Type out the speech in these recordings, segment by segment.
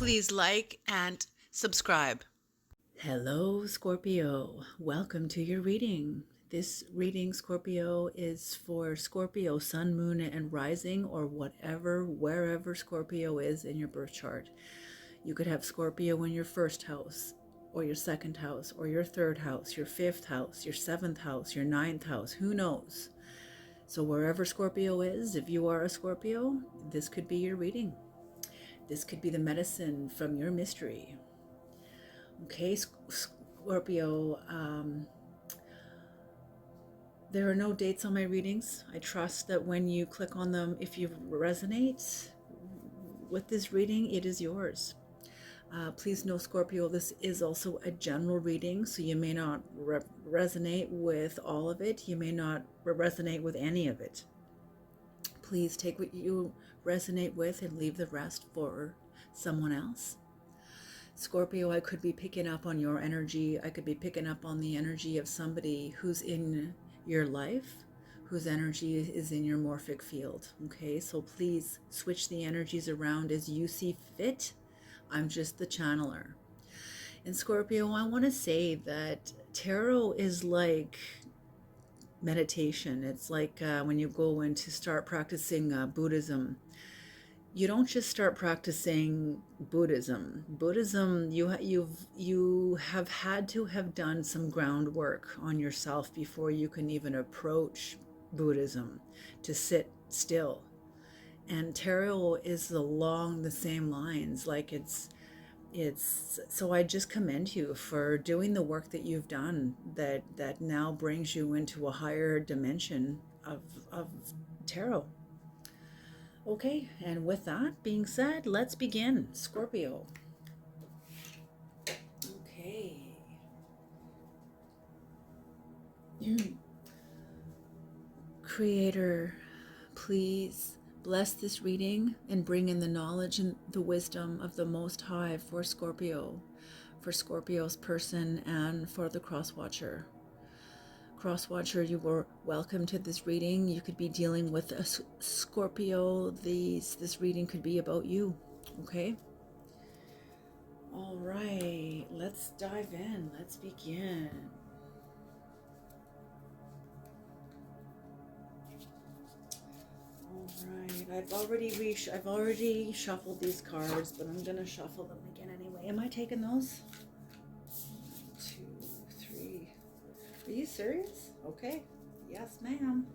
Please like and subscribe. Hello, Scorpio. Welcome to your reading. This reading, Scorpio, is for Scorpio, Sun, Moon, and Rising, or wherever Scorpio is in your birth chart. You could have Scorpio in your first house, or your second house, or your third house, your fifth house, your seventh house, your ninth house. Who knows? So wherever Scorpio is, if you are a Scorpio, this could be your reading. This could be the medicine from your mystery. Okay, Scorpio, there are no dates on my readings. I trust that when you click on them, if you resonate with this reading, it is yours. Please know, Scorpio, this is also a general reading, so you may not resonate with all of it. You may not resonate with any of it. Please take what you resonate with and leave the rest for someone else. Scorpio, I could be picking up on your energy. I could be picking up on the energy of somebody who's in your life, whose energy is in your morphic field. Okay, so please switch the energies around as you see fit. I'm just the channeler. And Scorpio, I want to say that tarot is like meditation. It's like when you go in to start practicing Buddhism. You don't just start practicing Buddhism. You have had to have done some groundwork on yourself before you can even approach Buddhism, to sit still. And tarot is along the same lines. Like it's so I just commend you for doing the work that you've done that now brings you into a higher dimension of tarot. Okay, and with that being said, let's begin. Scorpio. Okay. Creator, please bless this reading and bring in the knowledge and the wisdom of the Most High for Scorpio, for Scorpio's person, and for the cross-watcher. Cross-watcher, you were welcome to this reading. You could be dealing with a Scorpio. This reading could be about you. Okay? All right, let's dive in. Let's begin. All right, I've already shuffled these cards, but I'm gonna shuffle them again anyway. Am I taking those? 1, 2, 3. Are you serious? Okay. Yes, ma'am.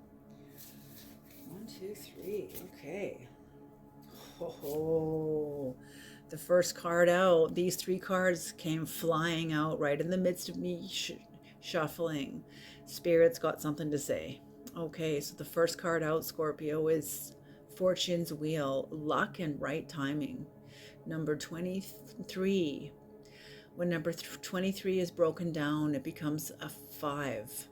1, 2, 3. Okay. Oh, the first card out. These 3 cards came flying out right in the midst of me shuffling. Spirit's got something to say. Okay, so the first card out, Scorpio, is Fortune's Wheel, luck and right timing. Number 23. When number 23 is broken down, it becomes a 5.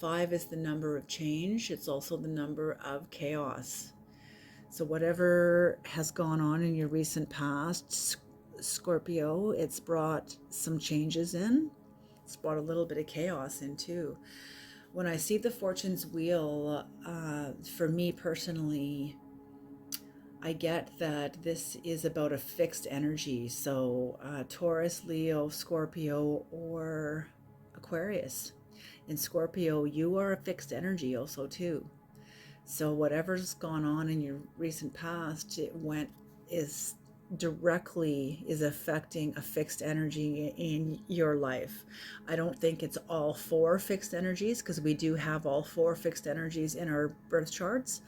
5 is the number of change. It's also the number of chaos. So whatever has gone on in your recent past, Scorpio, it's brought some changes in. It's brought a little bit of chaos in too. When I see the Fortune's Wheel, for me personally, I get that this is about a fixed energy. So Taurus, Leo, Scorpio, or Aquarius. In Scorpio, you are a fixed energy also too. So whatever's gone on in your recent past, is affecting a fixed energy in your life. I don't think it's all 4 fixed energies, because we do have all 4 fixed energies in our birth charts.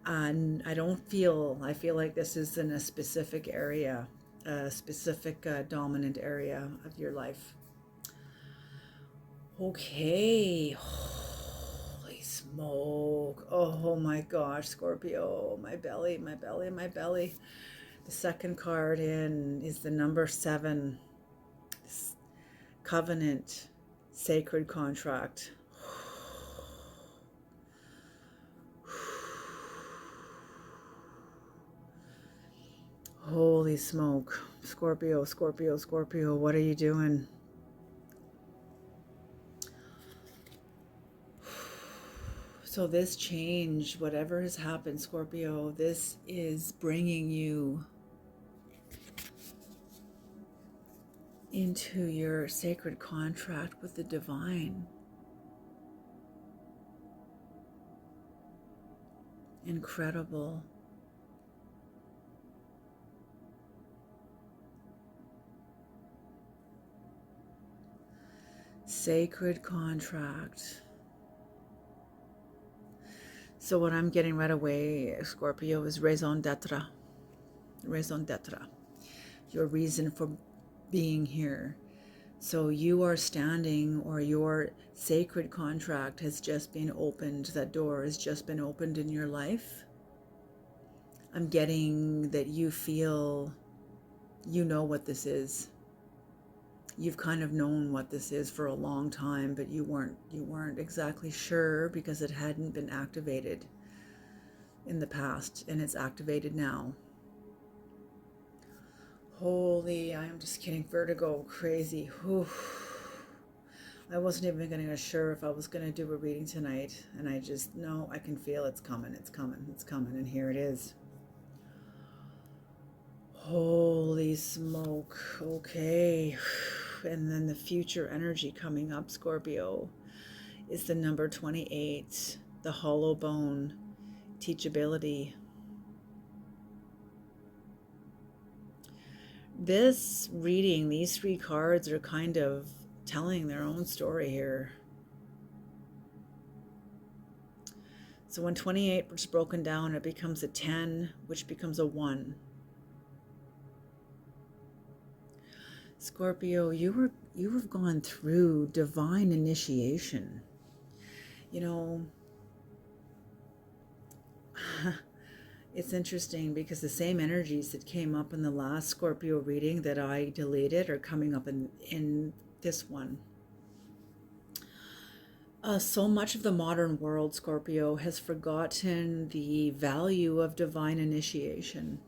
And I feel like this is in a specific area, a specific dominant area of your life. Okay. Holy smoke. Oh my gosh, Scorpio. My belly, my belly, my belly. The second card in is the number 7. Covenant, sacred contract. Holy smoke. Scorpio, Scorpio, Scorpio, what are you doing? So this change, whatever has happened, Scorpio, this is bringing you into your sacred contract with the divine. Incredible. Sacred contract. So what I'm getting right away, Scorpio, is raison d'etre. Raison d'etre. Your reason for being here. So you are standing, or your sacred contract has just been opened. That door has just been opened in your life. I'm getting that you feel you know what this is. You've kind of known what this is for a long time, but you weren't exactly sure because it hadn't been activated in the past, and it's activated now. Holy, I'm just kidding. Vertigo, crazy. Whew. I wasn't even going to sure if I was going to do a reading tonight, and I just know I can feel it's coming, it's coming, it's coming, and here it is. Holy smoke. Okay. And then the future energy coming up, Scorpio, is the number 28, the hollow bone, teachability. This reading, these three cards are kind of telling their own story here. So when 28 is broken down, it becomes a 10, which becomes a 1. Scorpio, you have gone through divine initiation. You know, it's interesting because the same energies that came up in the last Scorpio reading that I deleted are coming up in this one. So much of the modern world, Scorpio, has forgotten the value of divine initiation.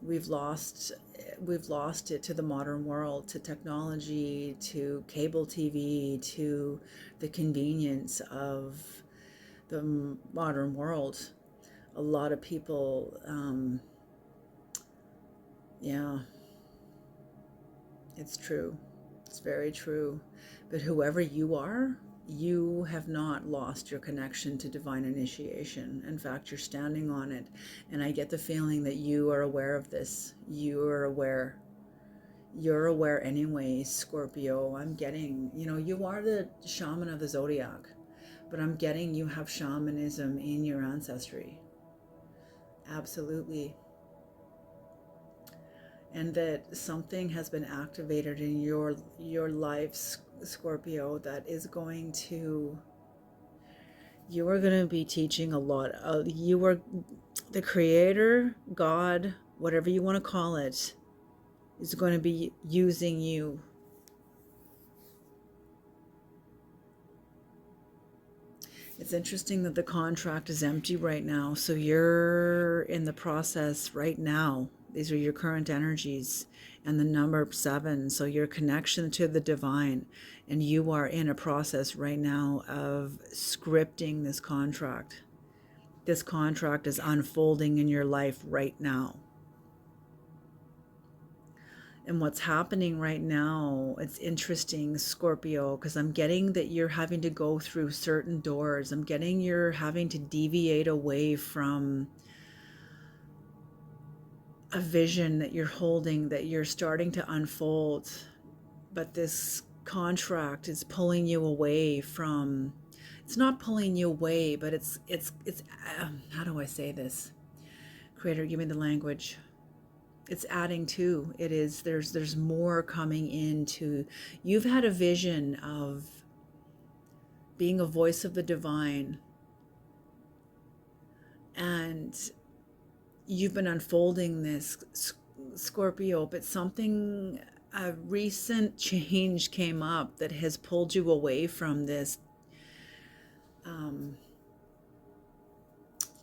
We've lost it to the modern world, to technology, to cable TV, to the convenience of the modern world. A lot of people, yeah, it's true. It's very true. But whoever you are, you have not lost your connection to divine initiation. In fact, you're standing on it. And I get the feeling that you are aware of this. You are aware. You're aware anyway, Scorpio. I'm getting, you are the shaman of the zodiac, but I'm getting you have shamanism in your ancestry. Absolutely. And that something has been activated in your life, Scorpio, that is going to, you are going to be teaching a lot. You are the creator, God, whatever you want to call it, is going to be using you. It's interesting that the contract is empty right now. So you're in the process right now. These are your current energies and the number 7. So your connection to the divine. And you are in a process right now of scripting this contract. This contract is unfolding in your life right now. And what's happening right now, it's interesting, Scorpio, because I'm getting that you're having to go through certain doors. I'm getting you're having to deviate away from a vision that you're holding, that you're starting to unfold. But this contract is pulling you away from, it's not pulling you away, but it's how do I say this? Creator, give me the language. It's adding to. It is, there's more coming into. You've had a vision of being a voice of the divine, and you've been unfolding this, Scorpio, but something, a recent change came up that has pulled you away from this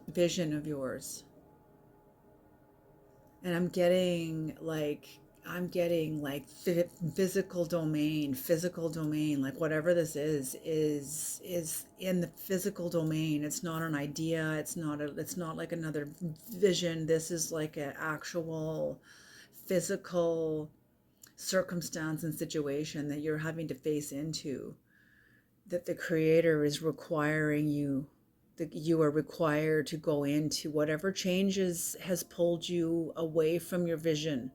vision of yours. And I'm getting like physical domain, like whatever this is in the physical domain. It's not an idea. It's not like another vision. This is like an actual physical circumstance and situation that you're having to face into, that the Creator is requiring you, that you are required to go into whatever changes has pulled you away from your vision.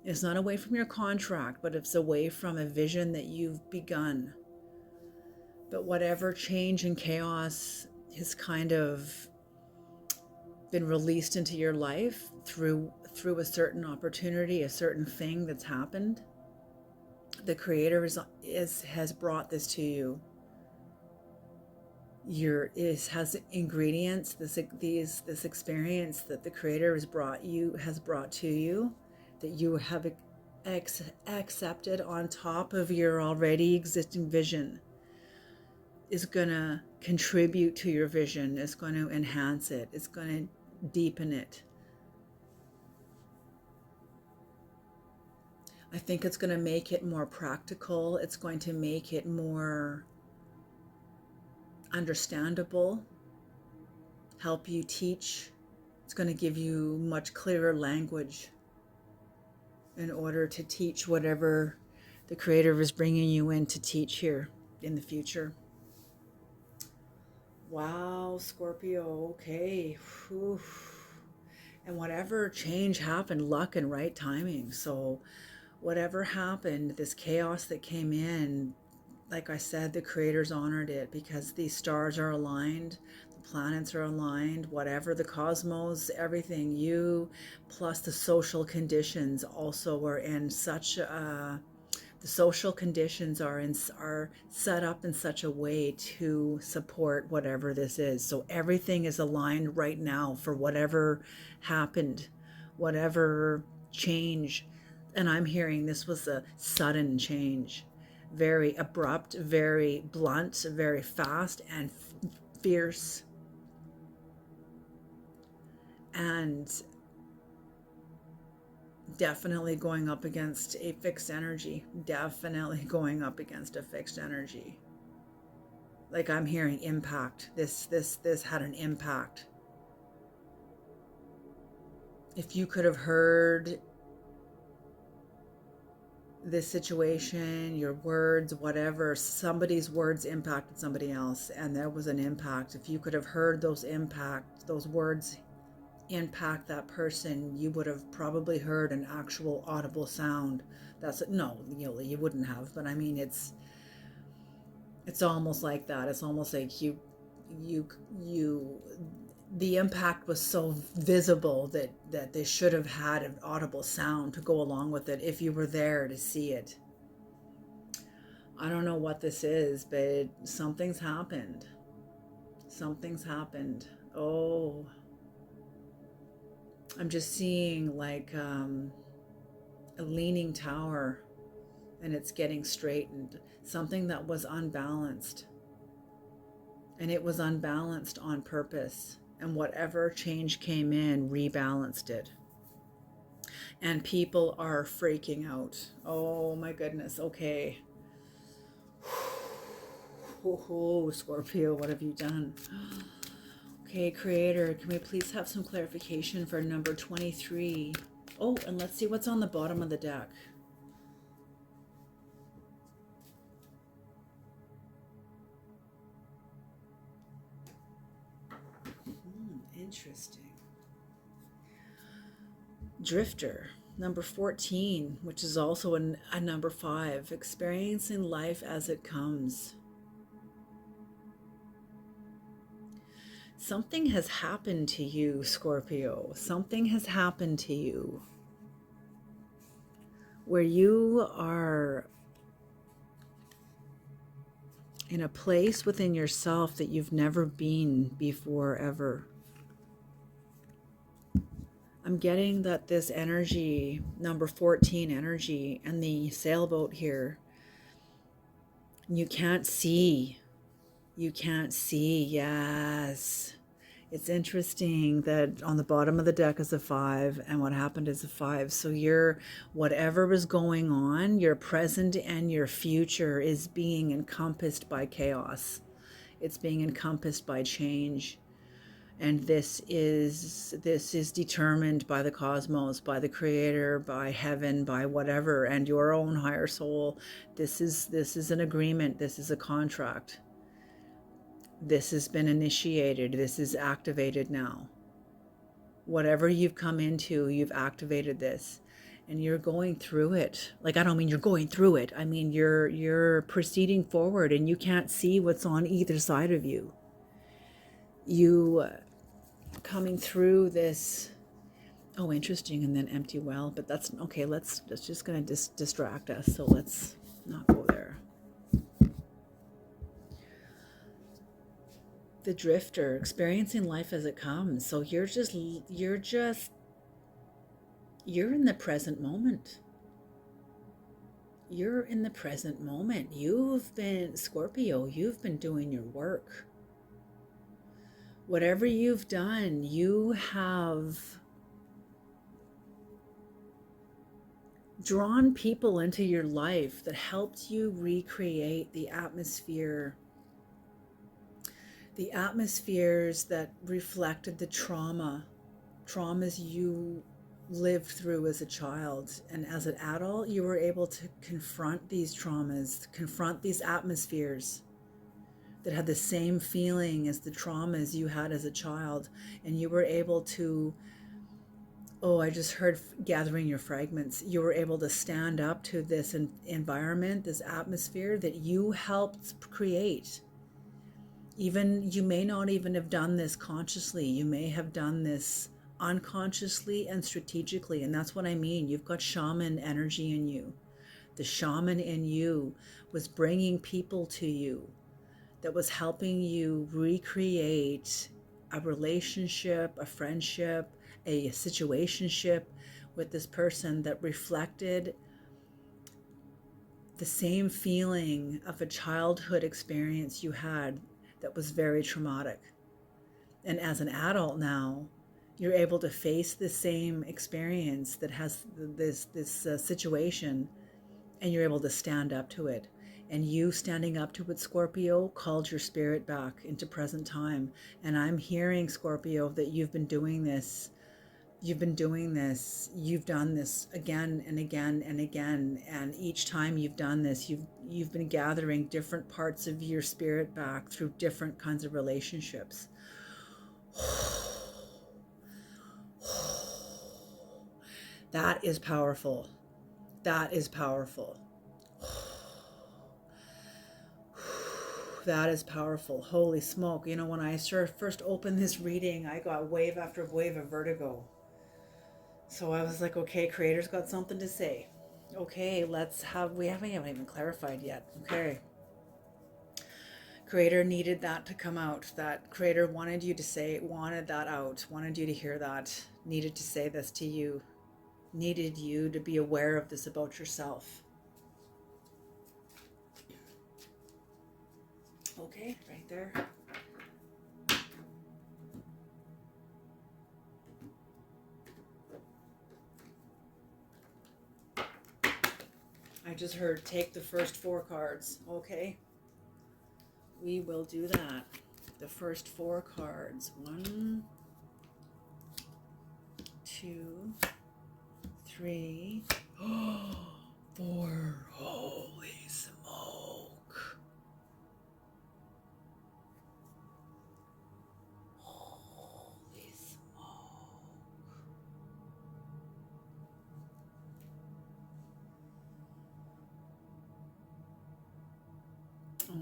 It's not away from your contract, but it's away from a vision that you've begun. But whatever change and chaos has kind of been released into your life through a certain opportunity, a certain thing that's happened, the Creator has brought this to you. Has ingredients, this experience that the Creator has brought to you, that you have accepted on top of your already existing vision, is going to contribute to your vision. It's going to enhance it. It's going to deepen it. I think it's going to make it more practical. It's going to make it more understandable, help you teach. It's going to give you much clearer language in order to teach whatever the Creator is bringing you in to teach here in the future. Wow, Scorpio, okay. Whew. And whatever change happened, luck and right timing. So whatever happened, this chaos that came in, like I said, the Creator's honored it because these stars are aligned, the planets are aligned, whatever the cosmos, everything, you plus the social conditions also are in such a, the social conditions are set up in such a way to support whatever this is. So everything is aligned right now for whatever happened, whatever change. And I'm hearing this was a sudden change. Very abrupt, very blunt, very fast and fierce. And definitely going up against a fixed energy. Definitely going up against a fixed energy. Like I'm hearing impact. This had an impact. If you could have heard this situation, your words, whatever, somebody's words impacted somebody else, and there was an impact. If you could have heard those words impact that person, you would have probably heard an actual audible sound. No, you wouldn't have, but I mean, it's almost like that. It's almost like the impact was so visible that they should have had an audible sound to go along with it if you were there to see it. I don't know what this is, but something's happened. Something's happened. Oh, I'm just seeing like a leaning tower, and it's getting straightened. Something that was unbalanced. And it was unbalanced on purpose. And whatever change came in rebalanced it. And people are freaking out. Oh my goodness. Okay. Oh, Scorpio, what have you done? Okay, Creator, can we please have some clarification for number 23? Oh, and let's see what's on the bottom of the deck. Interesting. Drifter, number 14, which is also a number 5, experiencing life as it comes. Something has happened to you, Scorpio. Something has happened to you where you are in a place within yourself that you've never been before, ever. I'm getting that this energy, number 14 energy, and the sailboat here, you can't see. You can't see, yes. It's interesting that on the bottom of the deck is a 5, and what happened is a 5. So whatever is going on, your present and your future is being encompassed by chaos. It's being encompassed by change. And this is determined by the cosmos, by the creator, by heaven, by whatever, and your own higher soul. This is an agreement. This is a contract. This has been initiated. This is activated now. Whatever you've come into, you've activated this, and you're going through it. Like, I don't mean you're going through it. I mean you're proceeding forward, and you can't see what's on either side of you. You coming through this. Oh, interesting, and then empty well, but that's okay. That's just gonna distract us. So let's not go there. The drifter, experiencing life as it comes. So you're in the present moment. You're in the present moment. Scorpio, you've been doing your work. Whatever you've done, you have drawn people into your life that helped you recreate the atmospheres that reflected the traumas you lived through as a child. And as an adult, you were able to confront these traumas, confront these atmospheres that had the same feeling as the traumas you had as a child. And you were able to, I just heard gathering your fragments. You were able to stand up to this environment, this atmosphere that you helped create. Even you may not even have done this consciously. You may have done this unconsciously and strategically. And that's what I mean. You've got shaman energy in you. The shaman in you was bringing people to you, that was helping you recreate a relationship, a friendship, a situationship with this person that reflected the same feeling of a childhood experience you had that was very traumatic. And as an adult now, you're able to face the same experience that has this situation, and you're able to stand up to it. And you standing up to it, Scorpio, called your spirit back into present time. And I'm hearing, Scorpio, that you've been doing this. You've done this again and again and again. And each time you've done this, you've been gathering different parts of your spirit back through different kinds of relationships. That is powerful. That is powerful. That is powerful. Holy smoke. You know, when I first opened this reading, I got wave after wave of vertigo. So I was like, okay, Creator's got something to say. Okay, we haven't even clarified yet. Okay. Creator needed that to come out. That Creator wanted you to say, wanted that out, wanted you to hear that, needed to say this to you, needed you to be aware of this about yourself. Okay, right there. I just heard take the first 4 cards. Okay. We will do that. The first 4 cards. 1, 2, 3, 4. Holy smoke. Holy smoke.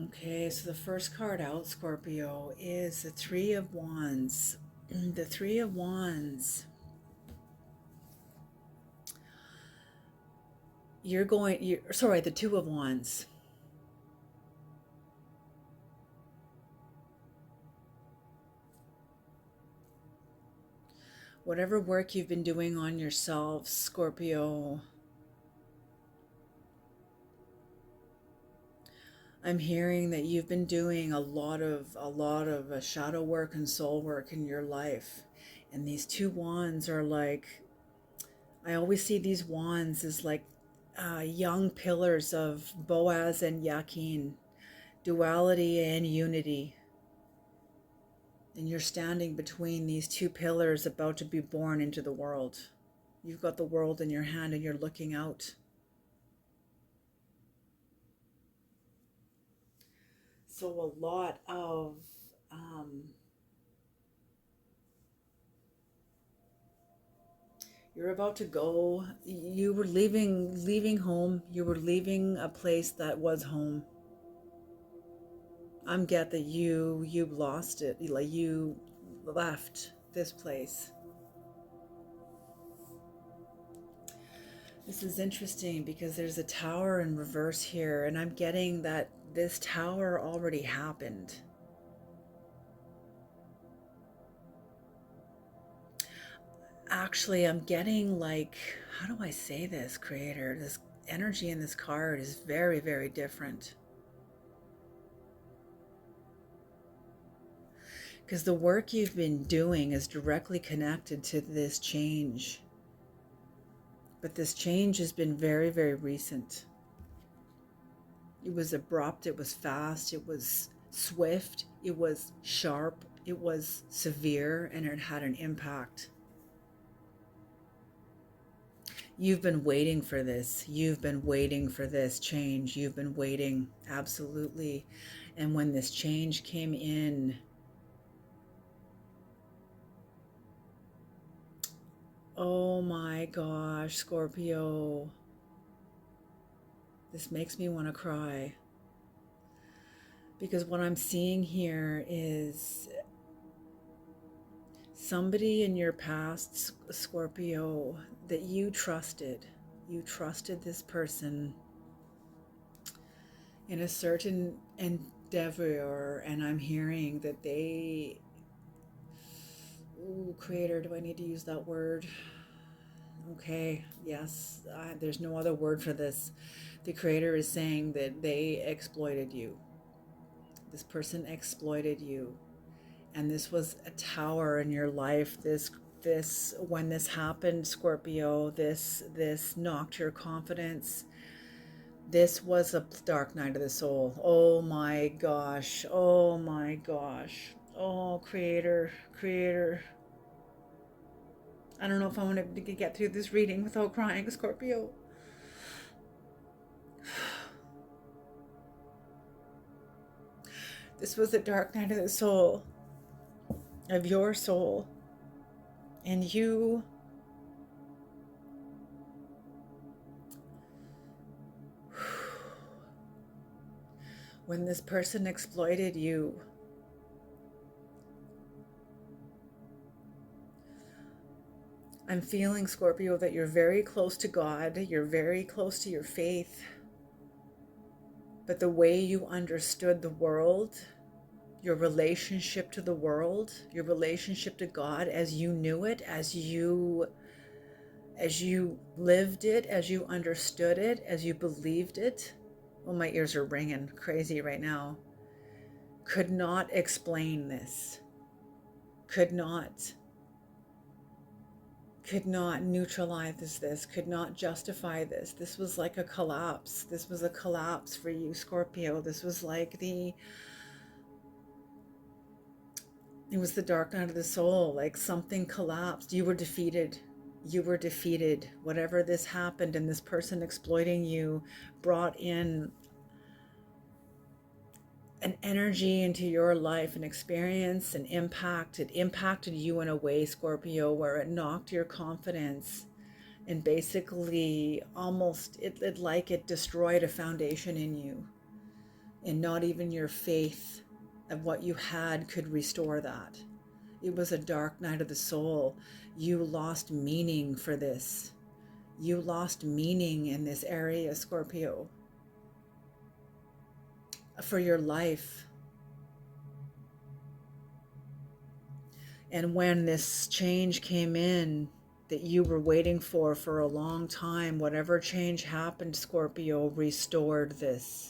Okay, so the first card out, Scorpio, is the 3 of Wands. The 3 of Wands. The 2 of Wands. Whatever work you've been doing on yourself, Scorpio, I'm hearing that you've been doing a lot of shadow work and soul work in your life. And these 2 wands are like, I always see these wands as like young pillars of Boaz and Yakin, duality and unity. And you're standing between these two pillars about to be born into the world. You've got the world in your hand and you're looking out. So a lot of you're about to go. You were leaving home. You were leaving a place that was home. I'm get that you lost it. Like you left this place. This is interesting because there's a tower in reverse here, and I'm getting that this tower already happened. Actually, I'm getting like, how do I say this, Creator? This energy in this card is very, very different. Because the work you've been doing is directly connected to this change. But this change has been very, very recent. It was abrupt, it was fast, it was swift, it was sharp, it was severe, and it had an impact. You've been waiting for this. You've been waiting for this change. You've been waiting, absolutely. And when this change came in, oh my gosh, Scorpio, this makes me want to cry. Because what I'm seeing here is somebody in your past, Scorpio, that you trusted. You trusted this person in a certain endeavor, and I'm hearing that they, ooh, Creator, do I need to use that word? Okay, yes, there's no other word for this. The Creator is saying that they exploited you. This person exploited you. And this was a tower in your life. This when this happened, Scorpio, this knocked your confidence. This was a dark night of the soul. Oh my gosh. Oh my gosh. Oh, Creator, Creator. I don't know if I want to get through this reading without crying, Scorpio. This was the dark night of the soul, of your soul. And you, when this person exploited you, I'm feeling, Scorpio, that you're very close to God. You're very close to your faith. But the way you understood the world, your relationship to the world, your relationship to God as you knew it, as you lived it, as you understood it, as you believed it. Oh, my ears are ringing crazy right now. Could not explain this. Could not neutralize this, could not justify this. This was like a collapse. This was a collapse for you, Scorpio. This was like it was the dark night of the soul, like something collapsed. You were defeated. You were defeated. Whatever this happened and this person exploiting you brought in an energy into your life, an experience, an impact. It impacted you in a way, Scorpio, where it knocked your confidence and basically almost it destroyed a foundation in you, and not even your faith of what you had could restore that. It was a dark night of the soul. You lost meaning for this. You lost meaning in this area, Scorpio, for your life. And when this change came in that you were waiting for a long time, whatever change happened, Scorpio, restored this,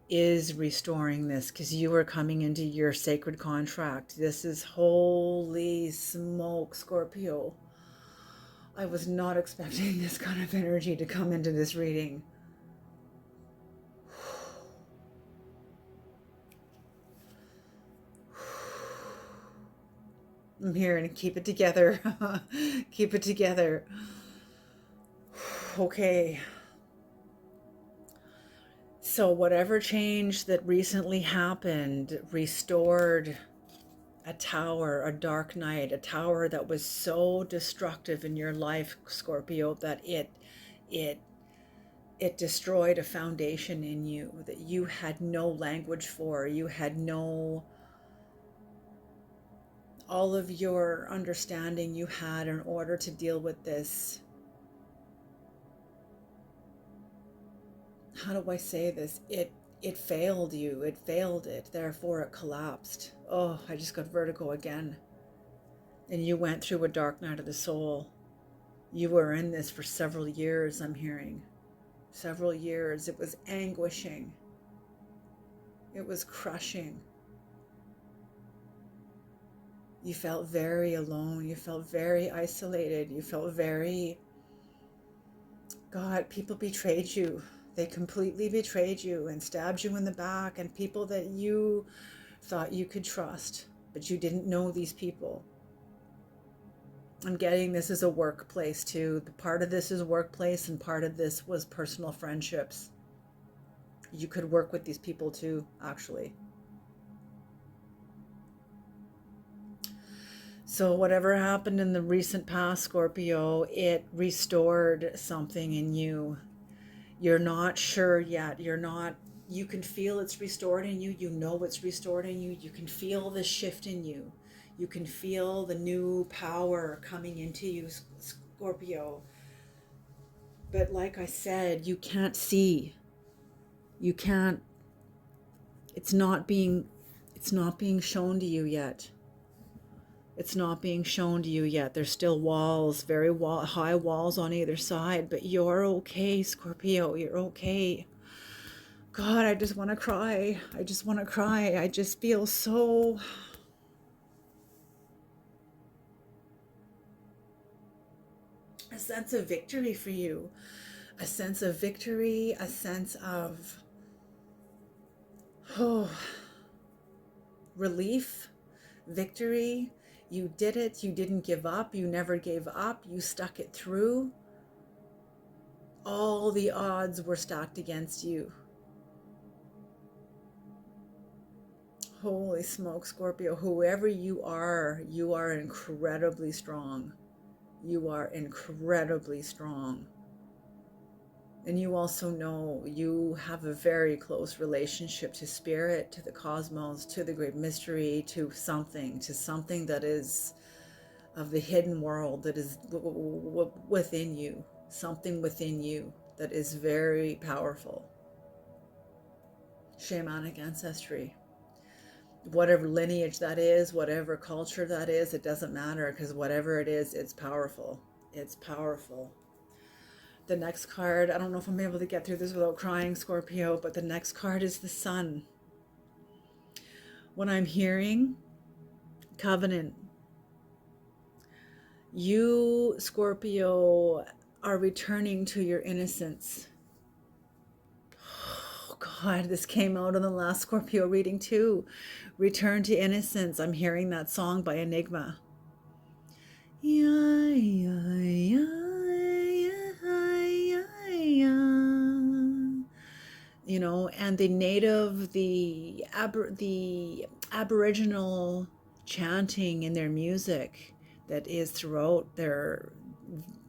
is restoring this, because you are coming into your sacred contract. This is holy smoke, Scorpio. I was not expecting this kind of energy to come into this reading. I'm here and keep it together. Keep it together. Okay. So whatever change that recently happened restored a tower, a dark night, a tower that was so destructive in your life, Scorpio, that it it destroyed a foundation in you that you had no language for. You had no, all of your understanding you had in order to deal with this. How do I say this? It failed you. It failed it. Therefore it collapsed. Oh, I just got vertigo again. And you went through a dark night of the soul. You were in this for several years, I'm hearing. Several years. It was anguishing. It was crushing. You felt very alone. You felt very isolated. You felt very, God, people betrayed you. They completely betrayed you and stabbed you in the back, and people that you thought you could trust, but you didn't know these people. I'm getting this is a workplace too. The part of this is workplace and part of this was personal friendships. You could work with these people too, actually. So whatever happened in the recent past, Scorpio, it restored something in you. You're not sure yet. You can feel it's restored in you. You know it's restored in you. You can feel the shift in you. You can feel the new power coming into you, Scorpio. But like I said, you can't see. You can't, it's not being shown to you yet. It's not being shown to you yet. There's still walls, high walls on either side, but you're okay, Scorpio. You're okay. God, I just want to cry. I just want to cry. I just feel so... a sense of victory for you. A sense of victory, a sense of... oh, relief, victory. You did it. You didn't give up. You never gave up. You stuck it through. All the odds were stacked against you. Holy smoke, Scorpio. Whoever you are incredibly strong. You are incredibly strong. And you also know you have a very close relationship to spirit, to the cosmos, to the great mystery, to something that is of the hidden world, that is within you, something within you that is very powerful. Shamanic ancestry. Whatever lineage that is, whatever culture that is, it doesn't matter, because whatever it is, it's powerful. It's powerful. The next card, I don't know if I'm able to get through this without crying, Scorpio, but the next card is the Sun. When I'm hearing covenant, you, Scorpio, are returning to your innocence. Oh God, this came out in the last Scorpio reading too. Return to innocence. I'm hearing that song by Enigma. Yeah, yeah, yeah. You know, and the Aboriginal chanting in their music that is throughout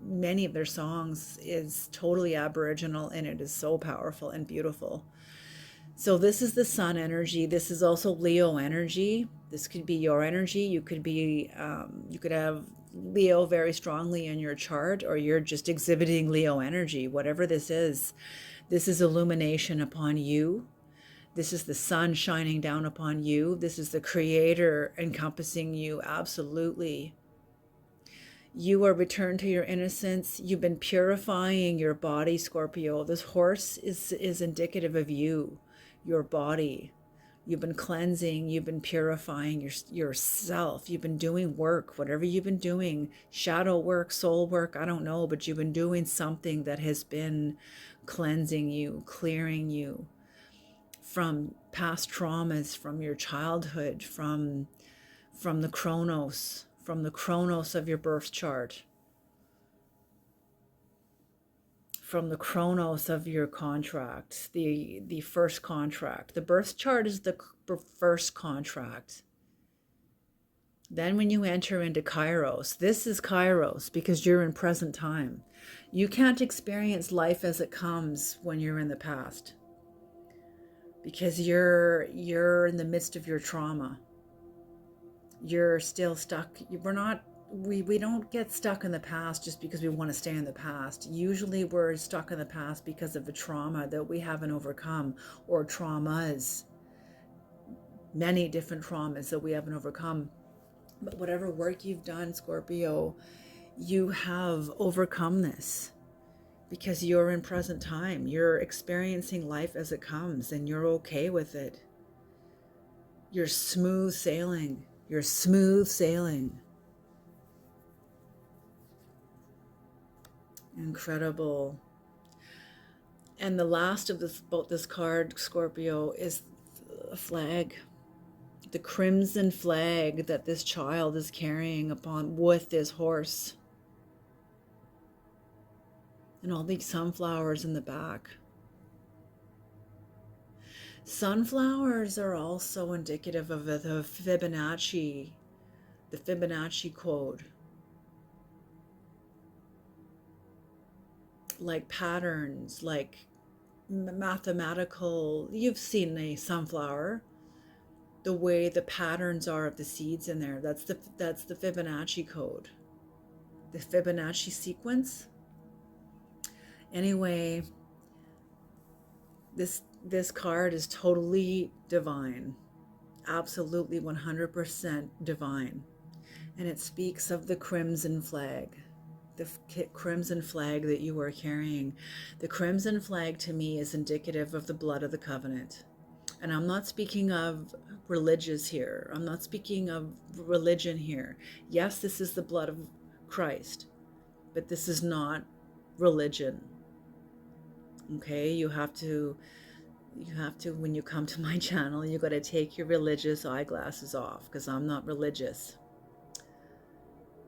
many of their songs is totally Aboriginal, and it is so powerful and beautiful. So this is the Sun energy. This is also Leo energy. This could be your energy. You could have Leo very strongly in your chart, or you're just exhibiting Leo energy. Whatever this is illumination upon you. This is the sun shining down upon you. This is the Creator encompassing you absolutely. You are returned to your innocence. You've been purifying your body, Scorpio. This horse is indicative of you, your body. You've been cleansing, you've been purifying yourself. You've been doing work, whatever you've been doing, shadow work, soul work, I don't know, but you've been doing something that has been cleansing you, clearing you from past traumas, from your childhood, from the chronos, from the chronos of your birth chart, from the chronos of your contract, the first contract. The birth chart is the first contract. Then when you enter into Kairos, this is Kairos because you're in present time. You can't experience life as it comes when you're in the past because you're in the midst of your trauma. You're still stuck. We don't get stuck in the past just because we want to stay in the past. Usually we're stuck in the past because of a trauma that we haven't overcome, or traumas, many different traumas that we haven't overcome. But whatever work you've done, Scorpio, you have overcome this because you're in present time. You're experiencing life as it comes and you're okay with it. You're smooth sailing. You're smooth sailing. Incredible. And the last of this about this card, Scorpio, is a flag. The crimson flag that this child is carrying upon with this horse. And all these sunflowers in the back. Sunflowers are also indicative of the Fibonacci code. Like patterns, like mathematical. You've seen a sunflower. The way the patterns are of the seeds in there. That's the Fibonacci code. The Fibonacci sequence. Anyway, this card is totally divine. Absolutely 100% divine. And it speaks of the crimson flag. The crimson flag that you are carrying. The crimson flag to me is indicative of the blood of the covenant. And I'm not speaking of religious here. I'm not speaking of religion here. Yes, this is the blood of Christ, but this is not religion. Okay, you have to, when you come to my channel, you got to take your religious eyeglasses off because I'm not religious.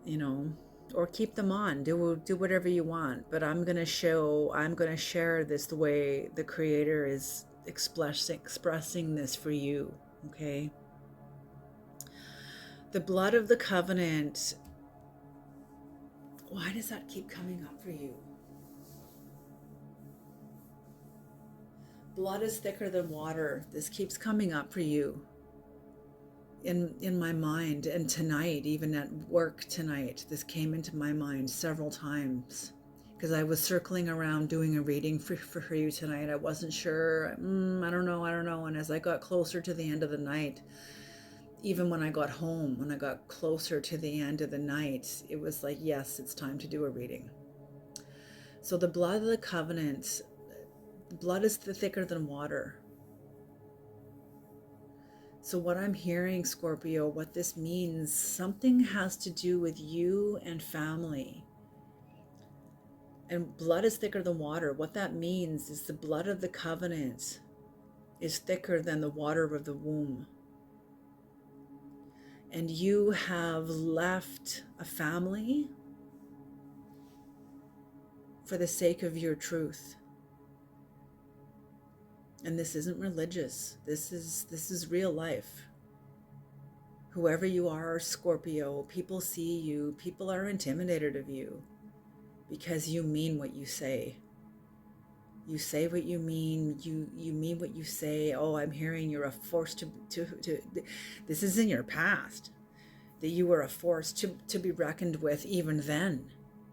You know, or keep them on, do whatever you want. But I'm going to share this the way the Creator is expressing this for you. Okay. The blood of the covenant. Why does that keep coming up for you? Blood is thicker than water. This keeps coming up for you in my mind. And tonight, even at work tonight, this came into my mind several times because I was circling around doing a reading for you tonight. I wasn't sure. I don't know. And as I got closer to the end of the night, even when I got home, when I got closer to the end of the night, it was like, yes, it's time to do a reading. So the blood of the covenant, the blood is thicker than water. So what I'm hearing, Scorpio, what this means, something has to do with you and family. And blood is thicker than water. What that means is the blood of the covenant is thicker than the water of the womb. And you have left a family for the sake of your truth. And this isn't religious. This is real life. Whoever you are, Scorpio, people see you. People are intimidated of you because you mean what you say. You say what you mean. You mean what you say. Oh, I'm hearing you're a force to this is in your past, that you were a force to be reckoned with even then,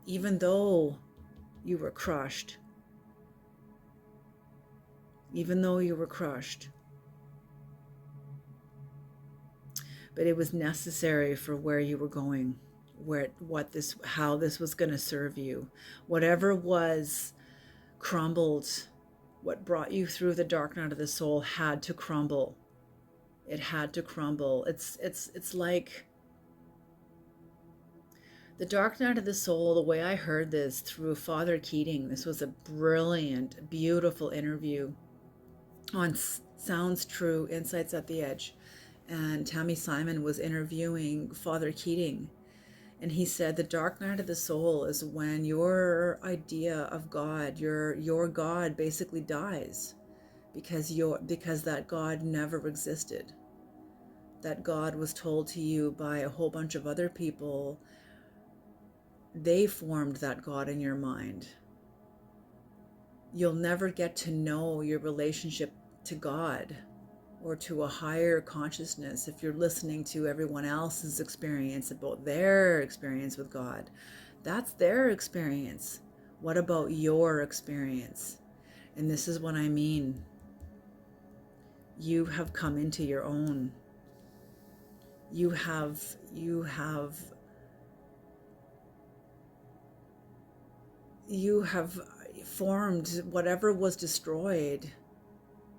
even though you were crushed. Even though you were crushed. But it was necessary for where you were going, how this was going to serve you. Whatever was crumbled, what brought you through the dark night of the soul had to crumble. It had to crumble. It's like the dark night of the soul, the way I heard this through Father Keating. This was a brilliant, beautiful interview on Sounds True, Insights at the Edge. And Tammy Simon was interviewing Father Keating. And he said the dark night of the soul is when your idea of God, your God basically dies, because that God never existed. That God was told to you by a whole bunch of other people. They formed that God in your mind. You'll never get to know your relationship to God or to a higher consciousness if you're listening to everyone else's experience about their experience with God. That's their experience. What about your experience? And this is what I mean. You have come into your own. You have formed whatever was destroyed.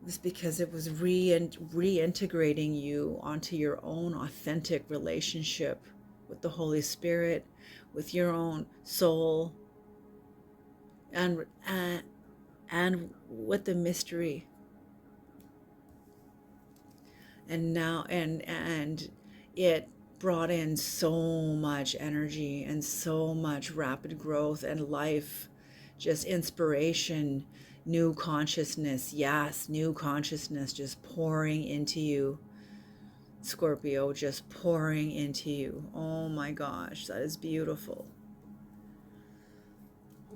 Was because it was reintegrating you onto your own authentic relationship with the Holy Spirit, with your own soul, and with the mystery. And now and it brought in so much energy and so much rapid growth and life, just inspiration, new consciousness. Yes, new consciousness just pouring into you, Scorpio, just pouring into you. Oh my gosh, that is beautiful.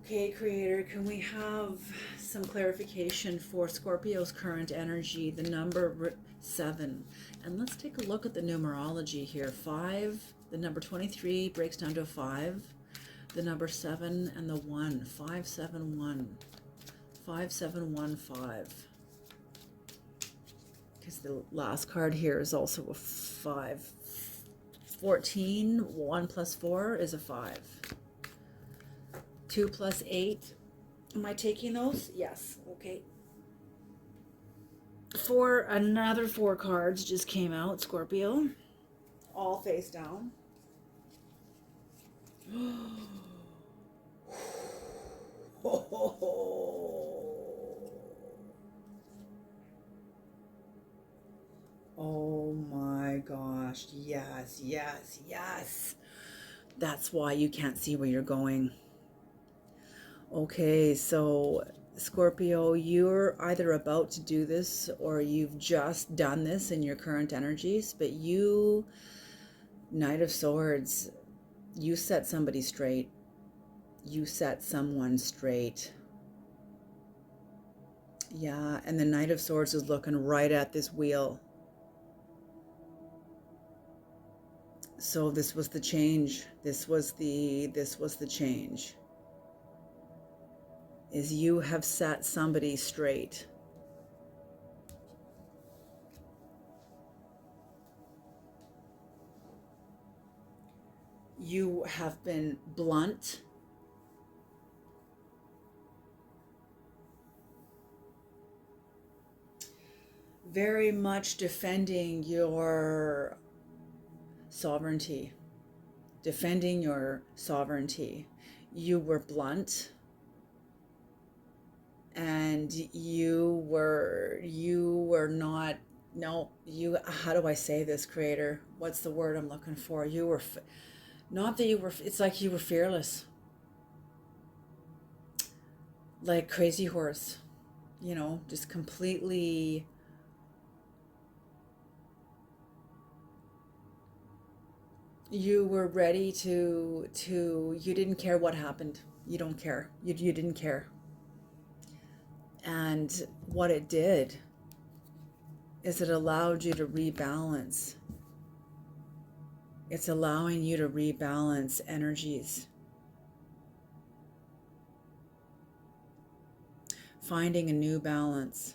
Okay, Creator, can we have some clarification for Scorpio's current energy, the number 7? And let's take a look at the numerology here. 5, the number 23 breaks down to 5, the number 7, and the 1. 571. 5715. Because the last card here is also a 5. 14, 1 plus 4 is a 5. 2 plus 8. Am I taking those? Yes. Okay. Another 4 cards just came out, Scorpio. All face down. Oh my gosh. Yes, yes, yes. That's why you can't see where you're going. Okay, so Scorpio, you're either about to do this or you've just done this in your current energies, but you, Knight of Swords, you set somebody straight. You set someone straight. Yeah, and the Knight of Swords is looking right at this wheel. So this was the change. This was the change. Is you have set somebody straight. You have been blunt. Very much defending your sovereignty. Defending your sovereignty. You were blunt. And you were not, no, you, how do I say this, Creator? What's the word I'm looking for? You were, not that you were, it's like you were fearless. Like Crazy Horse, you know, just completely, you were ready to, you didn't care what happened. You don't care. You didn't care. And what it did is it allowed you to rebalance. It's allowing you to rebalance energies. Finding a new balance.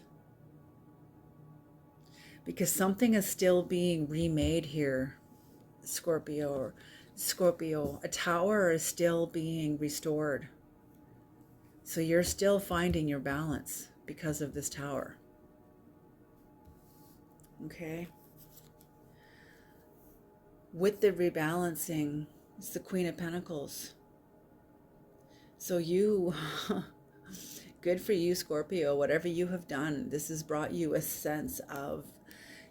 Because something is still being remade here, Scorpio. A tower is still being restored. So you're still finding your balance because of this tower. Okay? With the rebalancing, it's the Queen of Pentacles. So you, good for you, Scorpio. Whatever you have done, this has brought you a sense of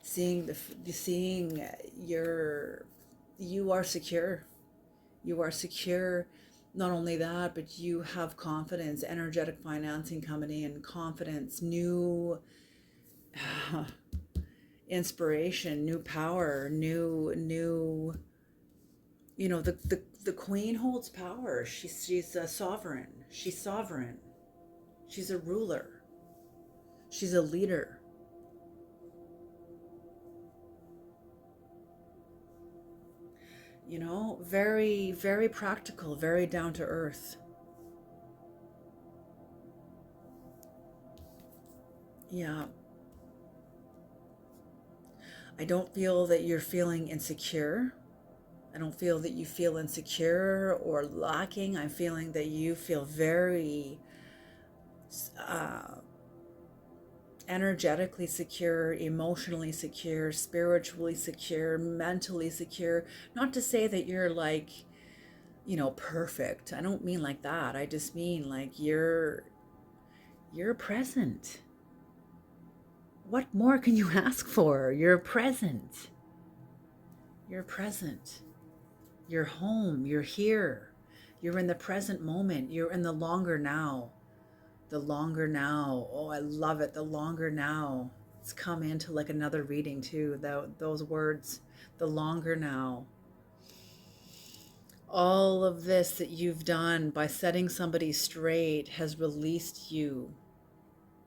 seeing you are secure. You are secure. Not only that, but you have confidence, energetic financing coming in, confidence, new inspiration, new power, new, the queen holds power. She's a sovereign. She's sovereign. She's a ruler. She's a leader. Very, very practical, very down to earth. Yeah. I don't feel that you're feeling insecure. I don't feel that you feel insecure or lacking. I'm feeling that you feel very energetically secure, emotionally secure, spiritually secure, mentally secure. Not to say that you're like, perfect. I don't mean like that. I just mean like you're present. What more can you ask for? You're present. You're present. You're home. You're here. You're in the present moment. You're in the longer now. The longer now. Oh, I love it. The longer now. It's come into like another reading too. Those words. The longer now. All of this that you've done by setting somebody straight has released you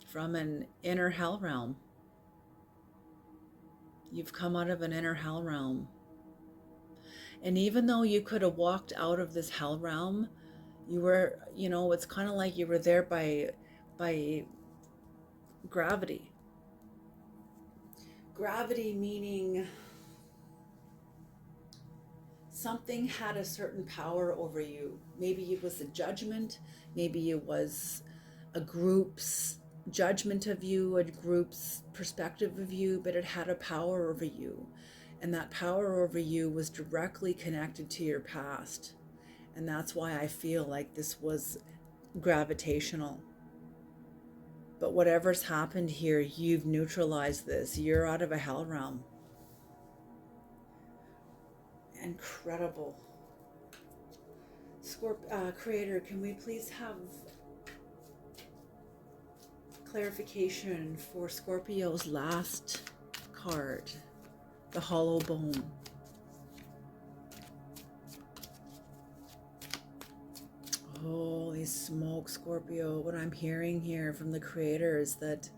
from an inner hell realm. You've come out of an inner hell realm. And even though you could have walked out of this hell realm, you were, it's kind of like you were there by gravity. Gravity meaning something had a certain power over you. Maybe it was a judgment. Maybe it was a group's judgment of you, a group's perspective of you, but it had a power over you. And that power over you was directly connected to your past. And that's why I feel like this was gravitational. But whatever's happened here, you've neutralized this. You're out of a hell realm. Incredible. Creator, can we please have clarification for Scorpio's last card, the hollow bone? Holy smoke, Scorpio. What I'm hearing here from the Creator is that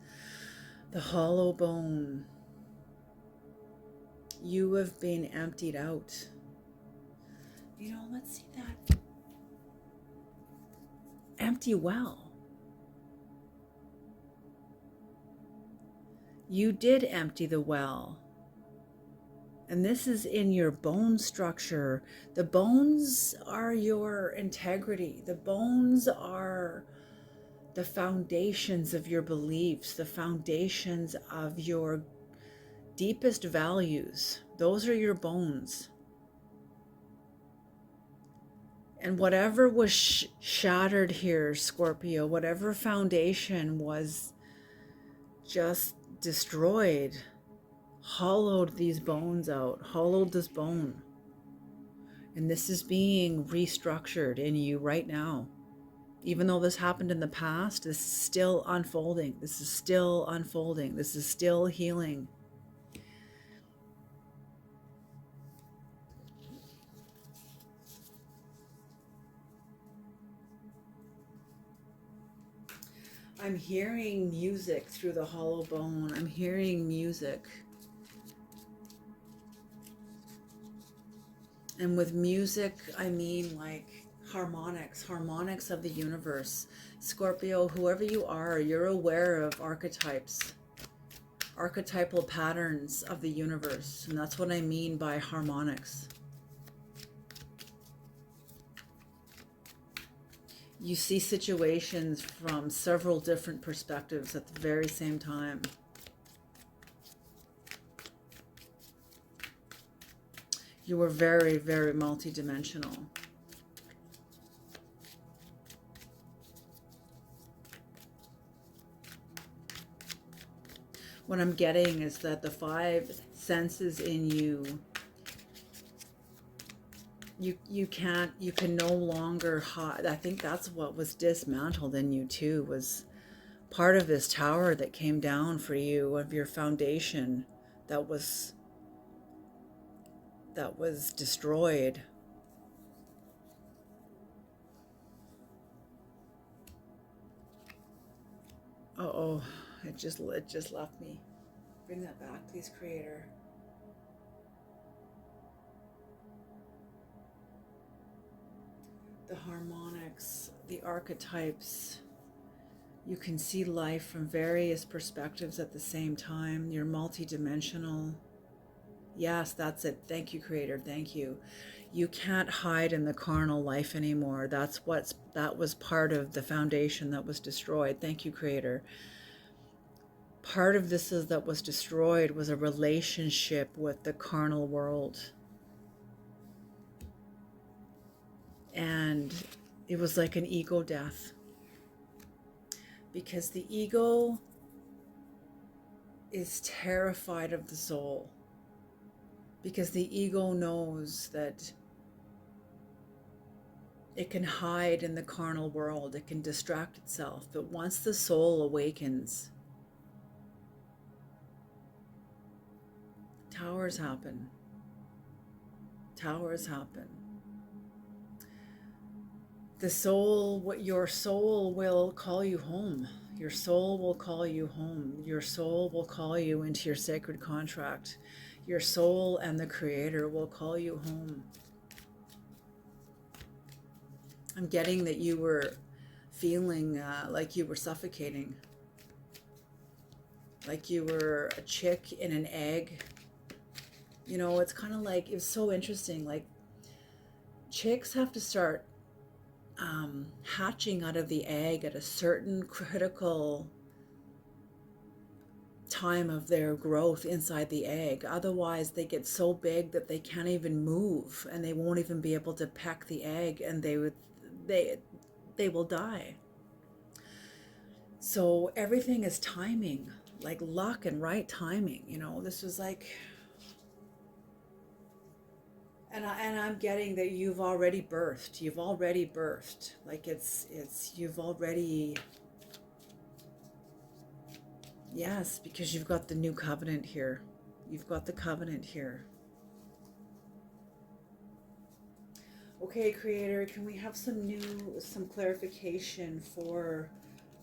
the hollow bone, you have been emptied out. Let's see that. Empty well. You did empty the well. And this is in your bone structure. The bones are your integrity. The bones are the foundations of your beliefs, the foundations of your deepest values. Those are your bones. And whatever was shattered here, Scorpio, whatever foundation was just destroyed, hollowed these bones out, hollowed this bone. And this is being restructured in you right now. Even though this happened in the past, this is still unfolding. This is still unfolding. This is still healing. I'm hearing music through the hollow bone. I'm hearing music. And with music, I mean like harmonics of the universe. Scorpio, whoever you are, you're aware of archetypes, archetypal patterns of the universe. And that's what I mean by harmonics. You see situations from several different perspectives at the very same time. You were very, very multidimensional. What I'm getting is that the 5 senses in you You can't, you can no longer hide. I think that's what was dismantled in you too, was part of this tower that came down for you, of your foundation that was destroyed. Oh, it just left me. Bring that back, please, Creator. The harmonics, the archetypes. You can see life from various perspectives at the same time. You're multidimensional. Yes, that's it. Thank you, Creator. Thank you. You can't hide in the carnal life anymore. That was part of the foundation that was destroyed. Thank you, Creator. Part of this is that was destroyed was a relationship with the carnal world. And it was like an ego death. Because the ego is terrified of the soul. Because the ego knows that it can hide in the carnal world, it can distract itself. But once the soul awakens, towers happen. Towers happen. The soul, your soul will call you home. Your soul will call you home. Your soul will call you into your sacred contract. Your soul and the Creator will call you home. I'm getting that you were feeling like you were suffocating. Like you were a chick in an egg. You know, it's kind of like, it's so interesting. Like, chicks have to start hatching out of the egg at a certain critical time of their growth inside the egg. Otherwise, they get so big that they can't even move, and they won't even be able to peck the egg, and they will die. So everything is timing, like luck and right timing. You know, this was like, and I'm getting that you've already birthed. You've already birthed. Like you've already. Yes, because you've got the new covenant here. You've got the covenant here. Okay, Creator, can we have some clarification for,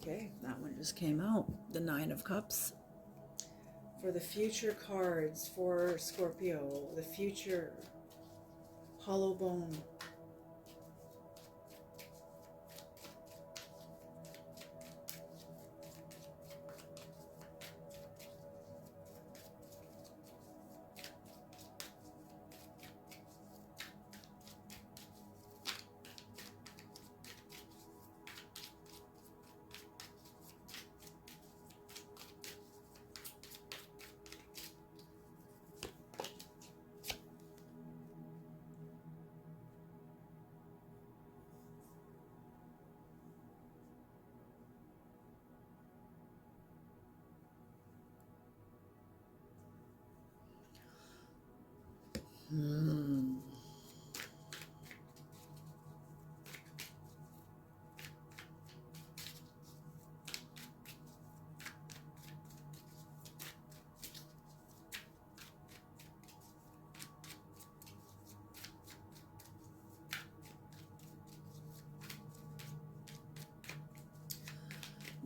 okay, that one just came out, the Nine of Cups. For the future cards for Scorpio, the future, hollow bone.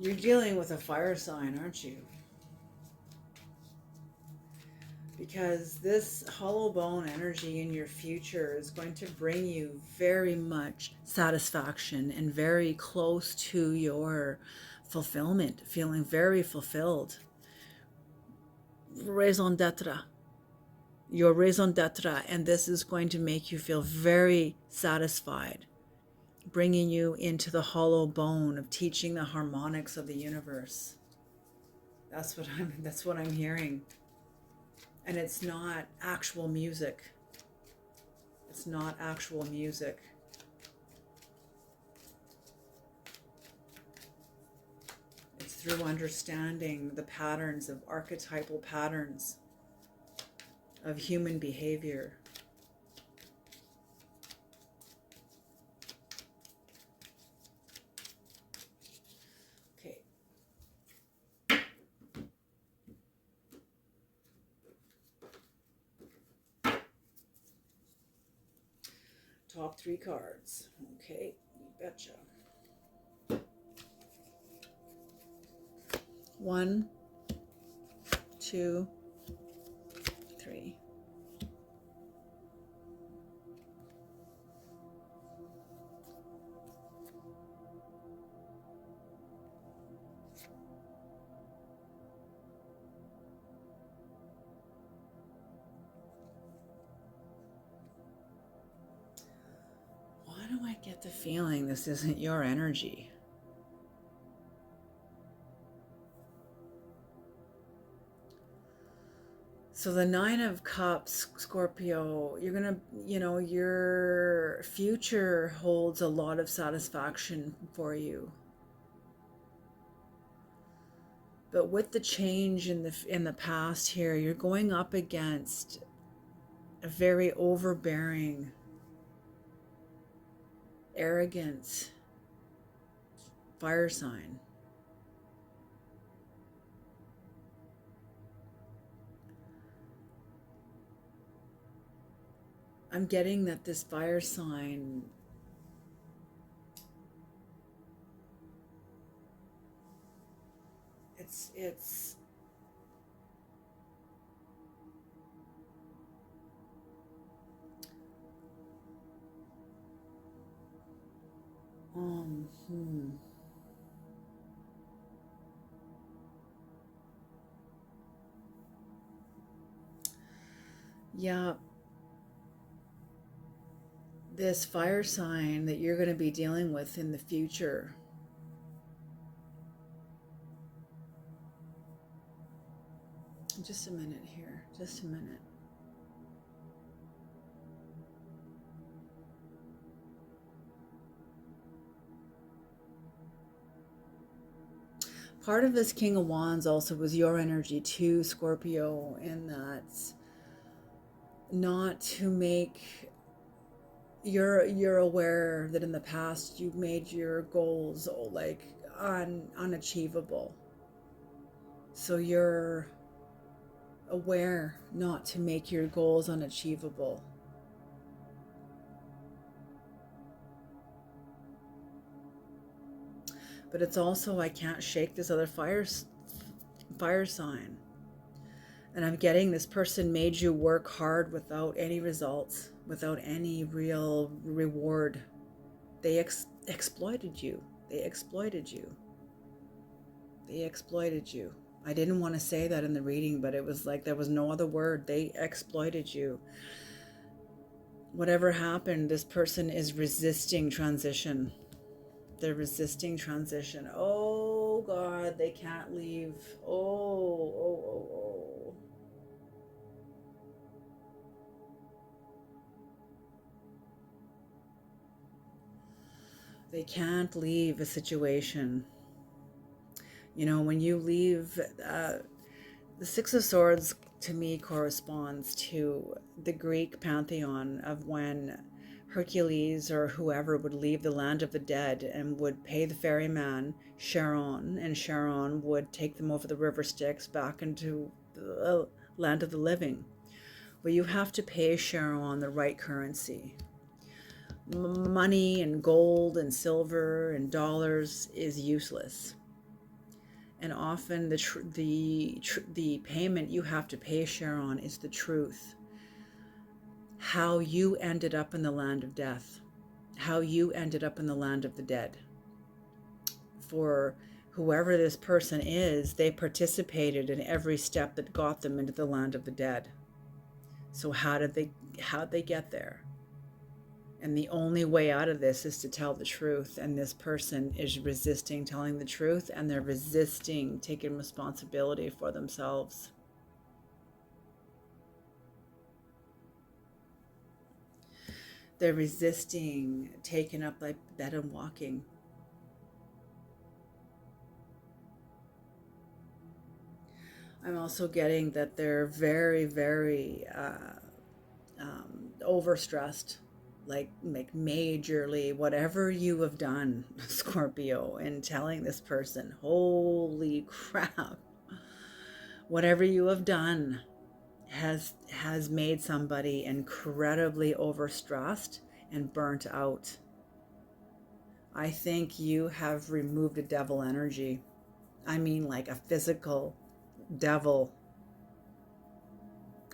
You're dealing with a fire sign, aren't you? Because this hollow bone energy in your future is going to bring you very much satisfaction and very close to your fulfillment, feeling very fulfilled. Raison d'etre. Your raison d'etre, and this is going to make you feel very satisfied, bringing you into the hollow bone of teaching the harmonics of the universe. That's what I'm hearing. And it's not actual music. It's not actual music. It's through understanding the patterns of archetypal patterns of human behavior. top 3 cards. Okay, you betcha. 1, 2, 3. Why do I get the feeling this isn't your energy? So the 9 of Cups, Scorpio, you're going to, your future holds a lot of satisfaction for you. But with the change in the past here, you're going up against a very overbearing, arrogant fire sign. I'm getting that this fire sign it's yeah, this fire sign that you're going to be dealing with in the future. Just a minute here, just a minute. Part of this King of Wands also was your energy too, Scorpio, in that not to make, you're aware that in the past you've made your goals like unachievable. So you're aware not to make your goals unachievable. But it's also, I can't shake this other fire sign. And I'm getting this person made you work hard without any results, without any real reward. They exploited you. They exploited you. They exploited you. I didn't want to say that in the reading, but it was like there was no other word. They exploited you. Whatever happened, this person is resisting transition. They're resisting transition. Oh God, they can't leave. Oh. They can't leave a situation. When you leave, the Six of Swords to me corresponds to the Greek pantheon of when Hercules or whoever would leave the land of the dead and would pay the ferryman Charon, and Charon would take them over the river Styx back into the land of the living. Well, you have to pay Charon the right currency. Money and gold and silver and dollars is useless. And often the payment you have to pay Charon is the truth. How you ended up in the land of death. How you ended up in the land of the dead. For whoever this person is, they participated in every step that got them into the land of the dead. So how'd they get there? And the only way out of this is to tell the truth. And this person is resisting telling the truth, and they're resisting taking responsibility for themselves. They're resisting taking up like bed and walking. I'm also getting that they're very, very overstressed. Like majorly, whatever you have done, Scorpio, in telling this person, holy crap, whatever you have done has made somebody incredibly overstressed and burnt out. I think you have removed a devil energy. I mean, like a physical devil.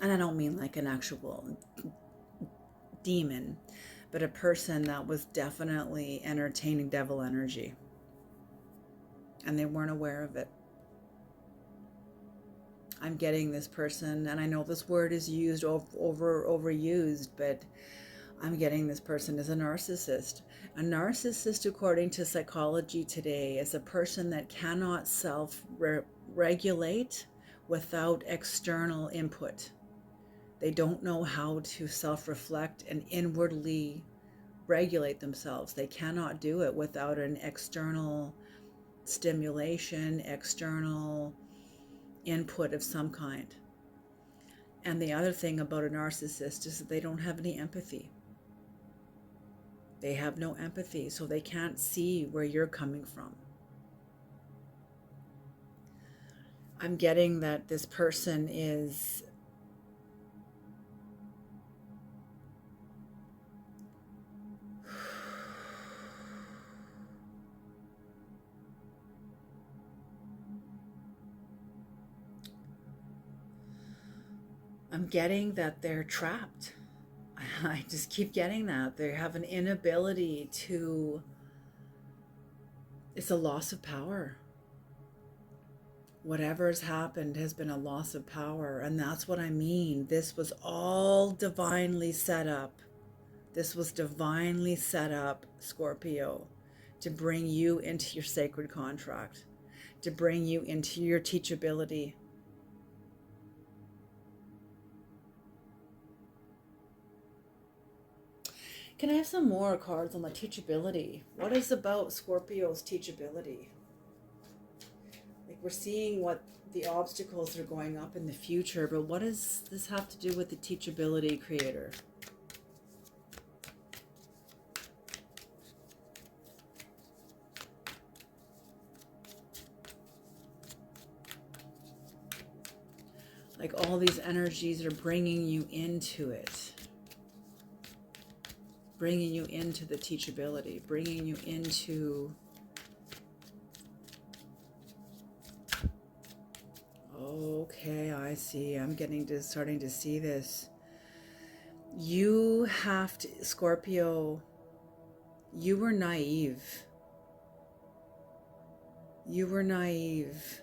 And I don't mean like an actual demon, but a person that was definitely entertaining devil energy. And they weren't aware of it. I'm getting this person, and I know this word is used overused, but I'm getting this person as a narcissist. A narcissist, according to psychology today, is a person that cannot self-regulate without external input. They don't know how to self-reflect and inwardly regulate themselves. They cannot do it without an external stimulation, external input of some kind. And the other thing about a narcissist is that they don't have any empathy. They have no empathy, so they can't see where you're coming from. I'm getting that this person is I'm getting that they're trapped. I just keep getting that. They have an inability to, it's a loss of power. Whatever has happened has been a loss of power. And that's what I mean. This was all divinely set up. This was divinely set up, Scorpio, to bring you into your sacred contract, to bring you into your teachability. Can I have some more cards on the teachability? What is about Scorpio's teachability? Like, we're seeing what the obstacles are going up in the future, but what does this have to do with the teachability, Creator? Like, all these energies are bringing you into it. Bringing you into the teachability, bringing you into, okay, I see. I'm starting to see this. You have to, Scorpio, you were naive. You were naive.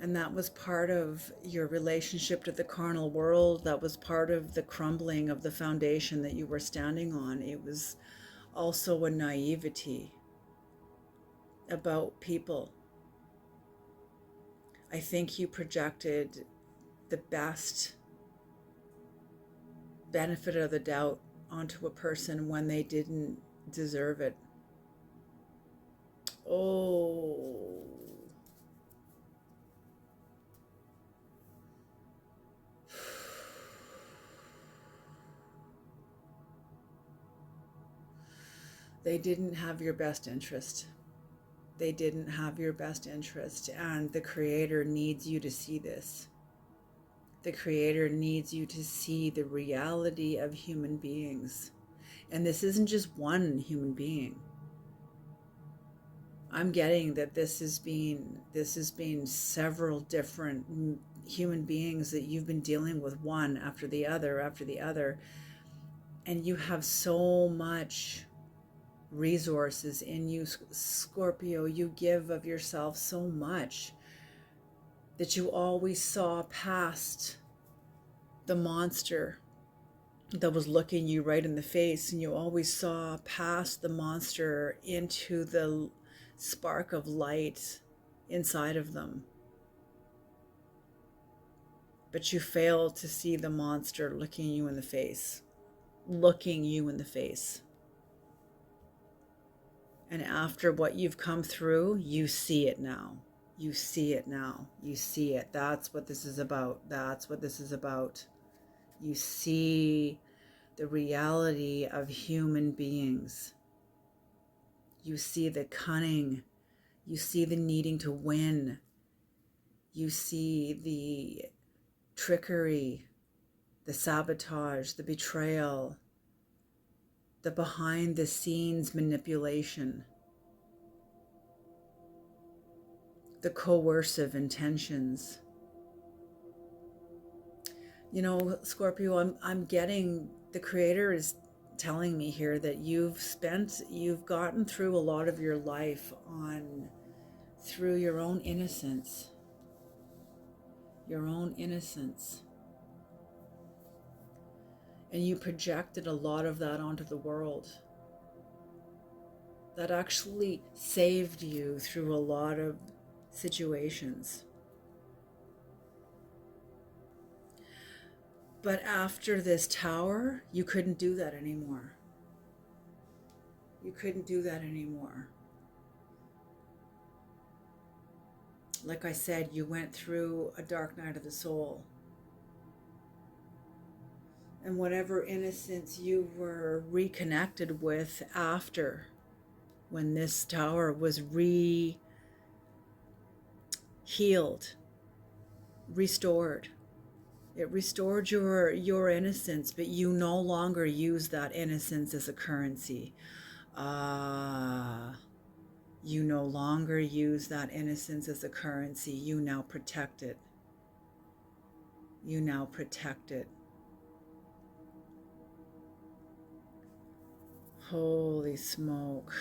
And that was part of your relationship to the carnal world. That was part of the crumbling of the foundation that you were standing on. It was also a naivety about people. I think you projected the best benefit of the doubt onto a person when they didn't deserve it. Oh. They didn't have your best interest. They didn't have your best interest, and the Creator needs you to see this. The Creator needs you to see the reality of human beings. And this isn't just one human being. I'm getting that this has been several different human beings that you've been dealing with, one after the other, and you have so much resources in you, Scorpio. You give of yourself so much that you always saw past the monster that was looking you right in the face, and you always saw past the monster into the spark of light inside of them. But you failed to see the monster looking you in the face. And after what you've come through, you see it now. You see it now. You see it. That's what this is about. That's what this is about. You see the reality of human beings. You see the cunning. You see the needing to win. You see the trickery, the sabotage, the betrayal, the behind the scenes manipulation, the coercive intentions. You know, Scorpio, I'm getting, the Creator is telling me here that you've gotten through a lot of your life through your own innocence. Your own innocence. And you projected a lot of that onto the world. That actually saved you through a lot of situations. But after this tower, you couldn't do that anymore. You couldn't do that anymore. Like I said, you went through a dark night of the soul. And whatever innocence you were reconnected with after, when this tower was healed, restored. It restored your innocence, but you no longer use that innocence as a currency. You no longer use that innocence as a currency. You now protect it. You now protect it. Holy smoke.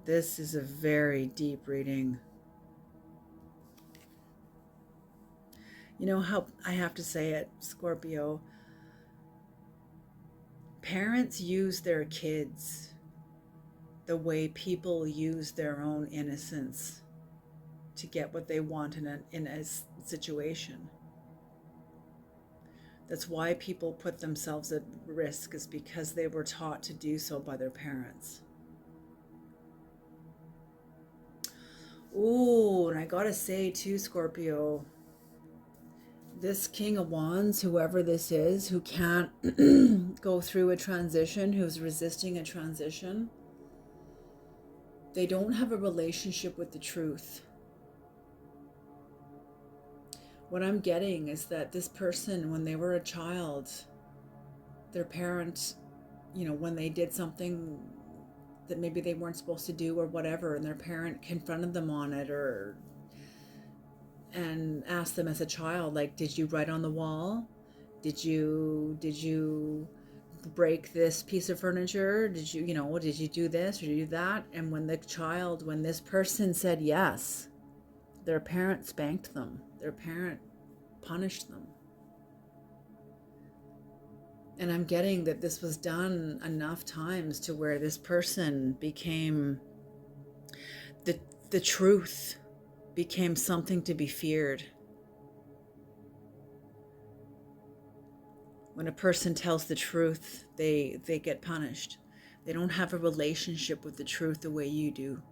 This is a very deep reading. You know how I have to say it, Scorpio? Parents use their kids the way people use their own innocence to get what they want in a situation. That's why people put themselves at risk, is because they were taught to do so by their parents. Ooh, and I gotta say too, Scorpio, this King of Wands, whoever this is, who can't go through a transition, who's resisting a transition, they don't have a relationship with the truth. What I'm getting is that this person, when they were a child, their parent, you know, when they did something that maybe they weren't supposed to do or whatever, and their parent confronted them on it and asked them as a child, like, did you write on the wall? Did you break this piece of furniture? Did you do this or did you do that? And when this person said yes, their parent spanked them. Their parent punished them. And I'm getting that this was done enough times to where this person became, the truth became something to be feared. When a person tells the truth, they get punished. They don't have a relationship with the truth the way you do.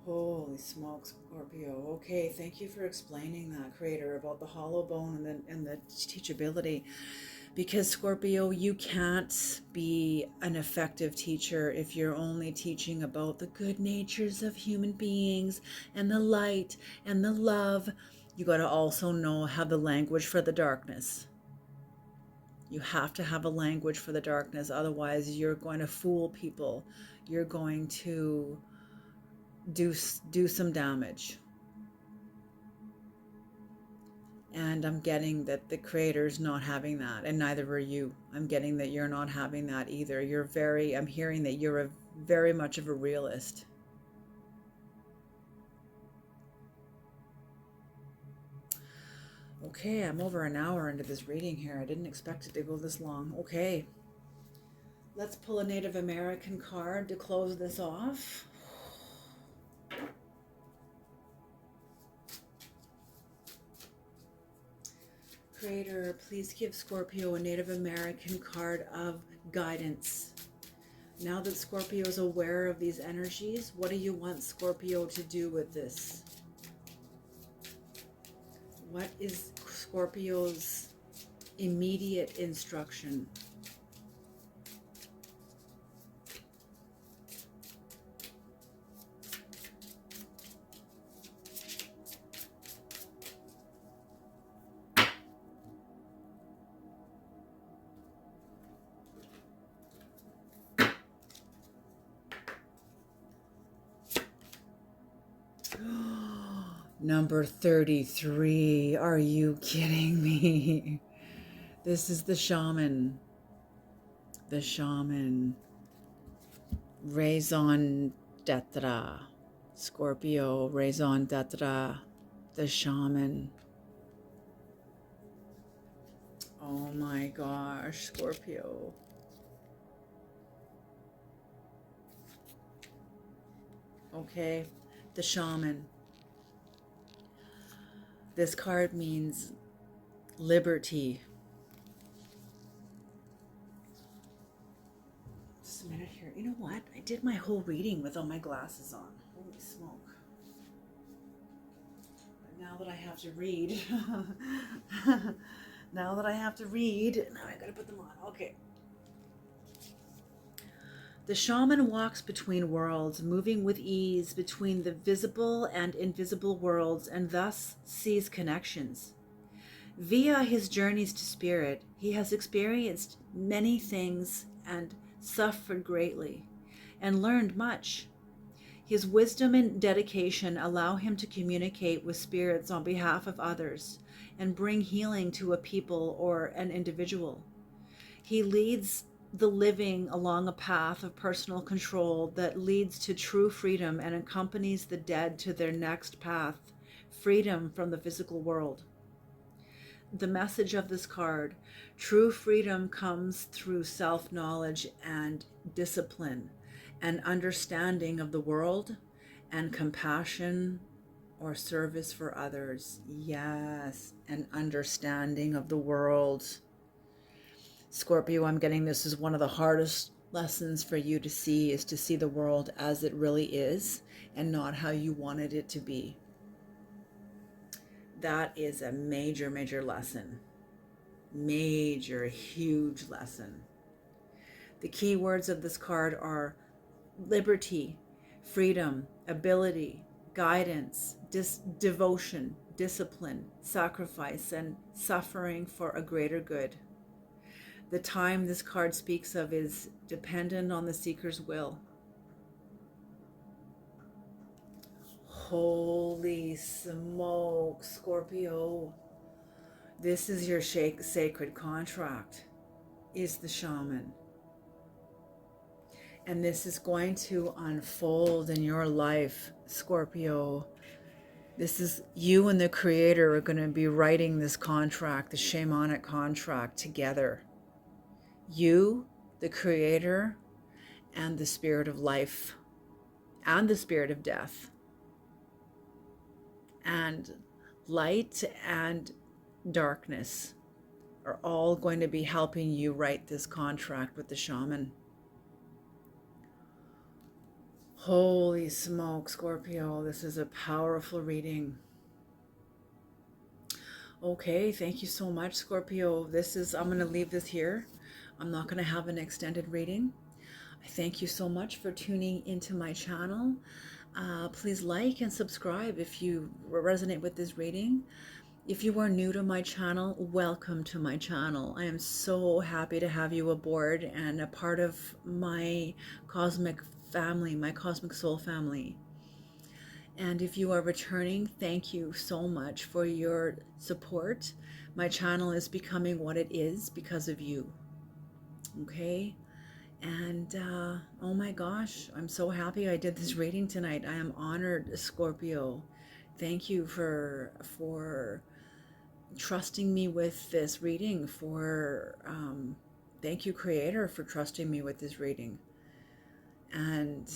Holy smokes, Scorpio. Okay, thank you for explaining that, Creator, about the hollow bone and the teachability. Because, Scorpio, you can't be an effective teacher if you're only teaching about the good natures of human beings and the light and the love. You got to also have the language for the darkness. You have to have a language for the darkness. Otherwise, you're going to fool people. You're going to do some damage. And I'm getting that the Creator's not having that, and neither are you. I'm getting that you're not having that either. I'm hearing that you're very much of a realist. Okay, I'm over an hour into this reading here. I didn't expect it to go this long. Okay, let's pull a Native American card to close this off. Creator, please give Scorpio a Native American card of guidance. Now that Scorpio is aware of these energies, what do you want Scorpio to do with this? What is Scorpio's immediate instruction? Number 33. Are you kidding me? This is the shaman. The shaman. Raison d'etre. Scorpio, raison d'etre. The shaman. Oh my gosh, Scorpio. Okay, the shaman. This card means liberty. Just a minute here. You know what? I did my whole reading without my glasses on. Holy smoke. But now that I have to read, now I gotta put them on. Okay. The shaman walks between worlds, moving with ease between the visible and invisible worlds, and thus sees connections. Via his journeys to spirit, he has experienced many things and suffered greatly, and learned much. His wisdom and dedication allow him to communicate with spirits on behalf of others and bring healing to a people or an individual. He leads the living along a path of personal control that leads to true freedom and accompanies the dead to their next path, freedom from the physical world. The message of this card: true freedom comes through self-knowledge and discipline, and understanding of the world, and compassion or service for others. Yes, an understanding of the world. Scorpio, I'm getting this is one of the hardest lessons for you to see, is to see the world as it really is and not how you wanted it to be. That is a major, major lesson. Major, huge lesson. The key words of this card are liberty, freedom, ability, guidance, devotion, discipline, sacrifice, and suffering for a greater good. The time this card speaks of is dependent on the seeker's will. Holy smoke, Scorpio. This is your sacred contract, is the shaman. And this is going to unfold in your life, Scorpio. This is you and the Creator are going to be writing this contract, the shamanic contract, together. You, the Creator, and the spirit of life, and the spirit of death, and light and darkness are all going to be helping you write this contract with the shaman. Holy smoke, Scorpio, this is a powerful reading. Okay, thank you so much, Scorpio. I'm going to leave this here. I'm not going to have an extended reading. I thank you so much for tuning into my channel. Please like and subscribe if you resonate with this reading. If you are new to my channel, welcome to my channel. I am so happy to have you aboard and a part of my cosmic family, my cosmic soul family. And if you are returning, thank you so much for your support. My channel is becoming what it is because of you. Okay? And oh my gosh, I'm so happy I did this reading tonight. I am honored, Scorpio. Thank you for trusting me with this reading. Thank you, Creator, for trusting me with this reading. And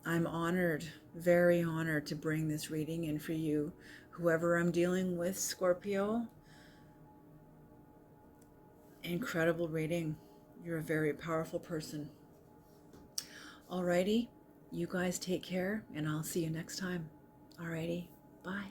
I'm honored, very honored, to bring this reading in for you. Whoever I'm dealing with, Scorpio, incredible reading. You're a very powerful person. Alrighty, you guys take care, and I'll see you next time. Alrighty, bye.